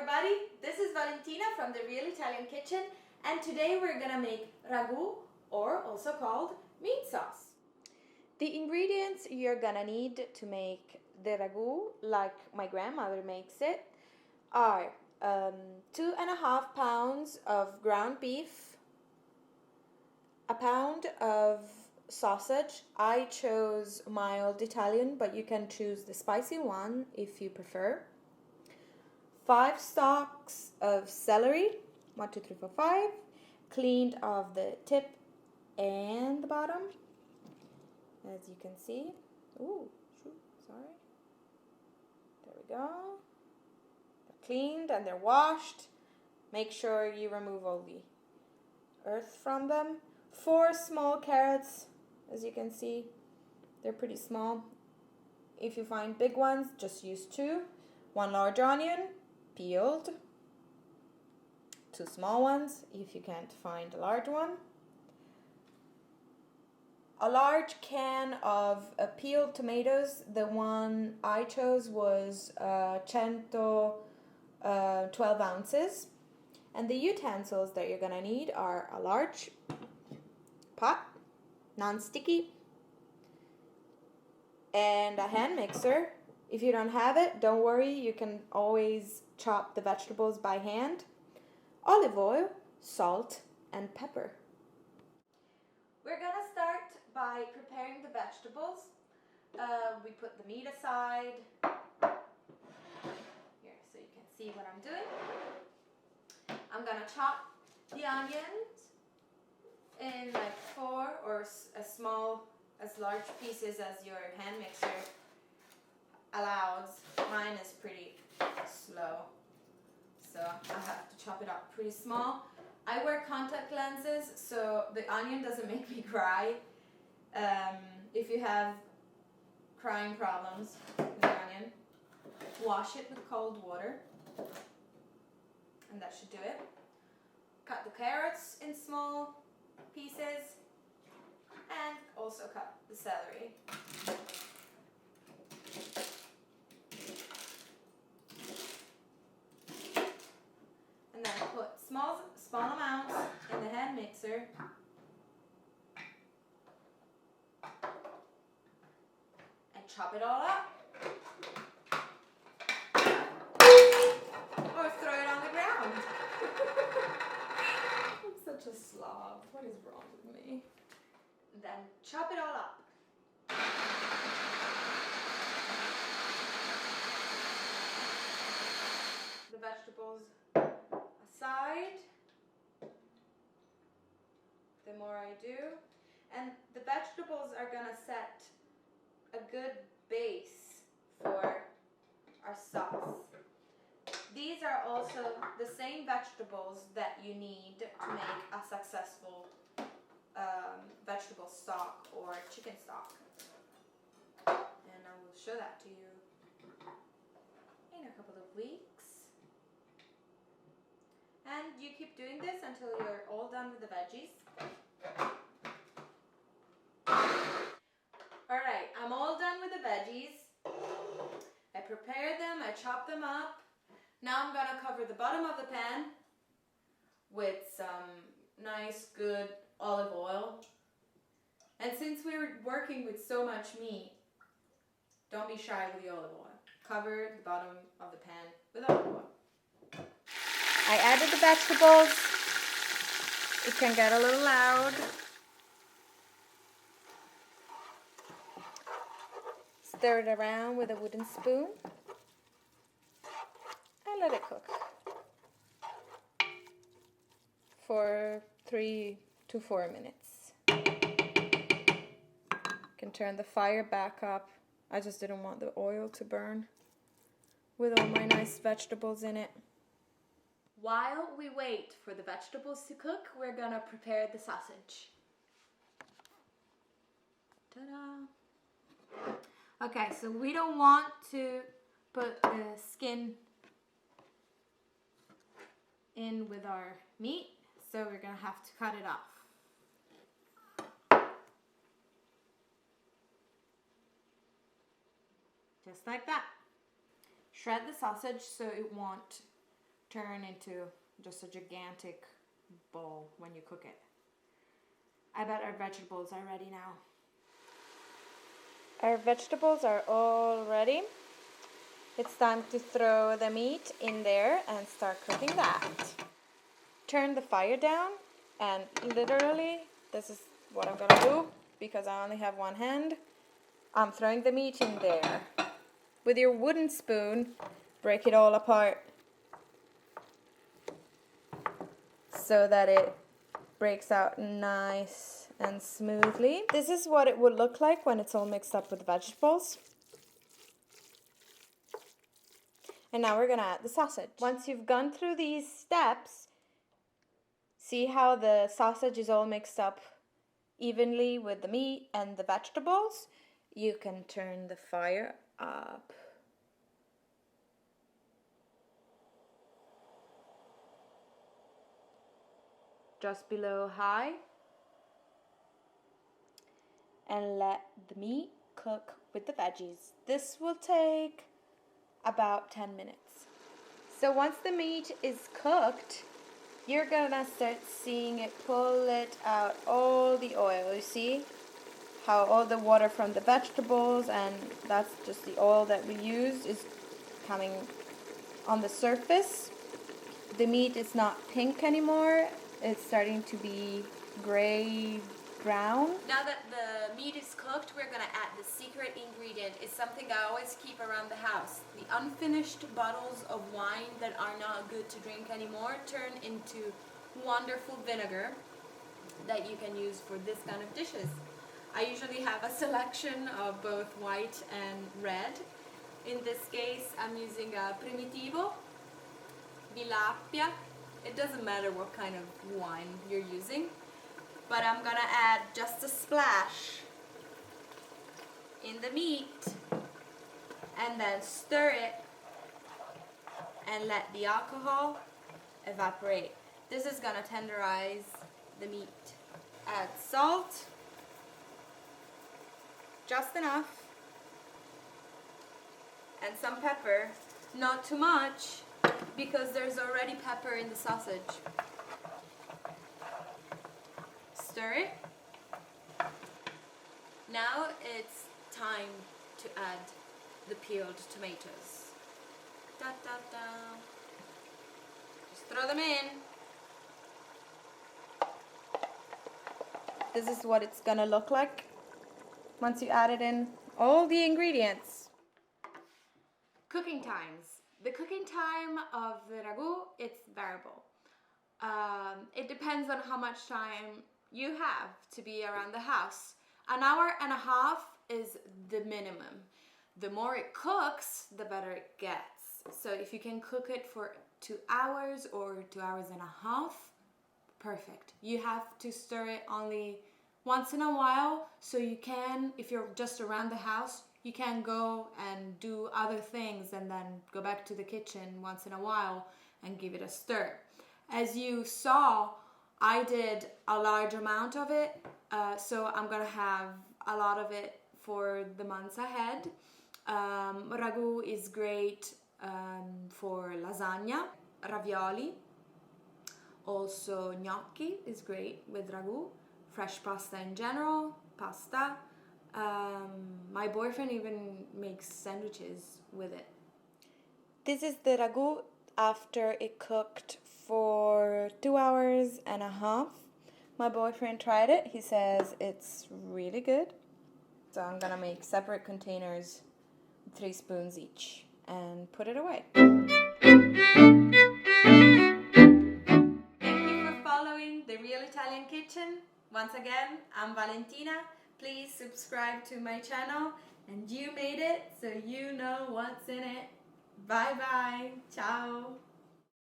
everybody, this is Valentina from the Real Italian Kitchen, and today we're gonna make ragu, or also called meat sauce. The ingredients you're gonna need to make the ragu, like my grandmother makes it, are 2.5 pounds of ground beef, a pound of sausage. I chose mild Italian, but you can choose the spicy one if you prefer. 5 stalks of celery, 1, 2, 3, 4, 5, cleaned off the tip and the bottom, as you can see. Ooh, shoot, sorry. There we go. They're cleaned and they're washed. Make sure you remove all the earth from them. 4 small carrots, as you can see. They're pretty small. If you find big ones, just use 2. 1 large onion, peeled. 2 small ones, if you can't find a large one. A large can of peeled tomatoes. The one I chose was 12 ounces. And the utensils that you're gonna need are a large pot, non-sticky, and a hand mixer. If you don't have it, don't worry, you can always chop the vegetables by hand. Olive oil, salt, and pepper. We're gonna start by preparing the vegetables. We put the meat aside. Here, so you can see what I'm doing. I'm gonna chop the onions in like 4 or as large pieces as your hand mixer allows. Mine is pretty slow, so I have to chop it up pretty small. I wear contact lenses, so the onion doesn't make me cry. If you have crying problems with the onion, wash it with cold water, and that should do it. Cut the carrots in small pieces, and also cut the celery. And then put small amounts in the hand mixer. And chop it all up. Or throw it on the ground. I'm such a slob. What is wrong with me? Then chop it all up. The vegetables aside. The more I do. And the vegetables are gonna set a good base for our sauce. These are also the same vegetables that you need to make a successful vegetable stock or chicken stock. And I will show that to you in a couple of weeks. And you keep doing this until you're all done with the veggies. Alright, I'm all done with the veggies. I prepared them, I chopped them up. Now I'm gonna cover the bottom of the pan with some nice, good olive oil. And since we're working with so much meat, don't be shy with the olive oil. Cover the bottom of the pan with olive oil. I added the vegetables. It can get a little loud. Stir it around with a wooden spoon. And let it cook for 3 to 4 minutes. You can turn the fire back up. I just didn't want the oil to burn with all my nice vegetables in it. While we wait for the vegetables to cook, we're gonna prepare the sausage. Ta-da! Okay, so we don't want to put the skin in with our meat, so we're gonna have to cut it off. Just like that. Shred the sausage so it won't turn into just a gigantic bowl when you cook it. I bet our vegetables are ready now. Our vegetables are all ready. It's time to throw the meat in there and start cooking that. Turn the fire down, and literally, this is what I'm gonna do because I only have one hand. I'm throwing the meat in there. With your wooden spoon, break it all apart so that it breaks out nice and smoothly. This is what it would look like when it's all mixed up with vegetables. And now we're gonna add the sausage. Once you've gone through these steps, see how the sausage is all mixed up evenly with the meat and the vegetables? You can turn the fire up. Just below high. And let the meat cook with the veggies. This will take about 10 minutes. So once the meat is cooked, you're gonna start seeing it pull it out all the oil. You see how all the water from the vegetables, and that's just the oil that we used, is coming on the surface. The meat is not pink anymore. It's starting to be gray brown. Now that the meat is cooked, we're gonna add the secret ingredient. It's something I always keep around the house. The unfinished bottles of wine that are not good to drink anymore turn into wonderful vinegar that you can use for this kind of dishes. I usually have a selection of both white and red. In this case, I'm using a Primitivo, Bilappia. It doesn't matter what kind of wine you're using. But I'm gonna add just a splash in the meat and then stir it and let the alcohol evaporate. This is gonna tenderize the meat. Add salt, just enough, and some pepper, not too much because there's already pepper in the sausage. Stir it. Now it's time to add the peeled tomatoes. Da, da, da. Just throw them in. This is what it's gonna look like once you added in all the ingredients. Cooking times. The cooking time of the ragu, it's variable. It depends on how much time you have to be around the house. An hour and a half is the minimum. The more it cooks, the better it gets. So if you can cook it for 2 hours or 2 hours and a half, perfect. You have to stir it only once in a while, so you can, if you're just around the house, you can go and do other things and then go back to the kitchen once in a while and give it a stir. As you saw, I did a large amount of it, so I'm gonna have a lot of it for the months ahead. Ragu is great for lasagna, ravioli, also gnocchi is great with ragu, fresh pasta in general, pasta. My boyfriend even makes sandwiches with it. This is the ragu after it cooked for 2 hours and a half. My boyfriend tried it. He says it's really good. So I'm gonna make separate containers, 3 spoons each, and put it away. Thank you for following The Real Italian Kitchen. Once again, I'm Valentina. Please subscribe to my channel, and you made it, so you know what's in it. Bye bye. Ciao.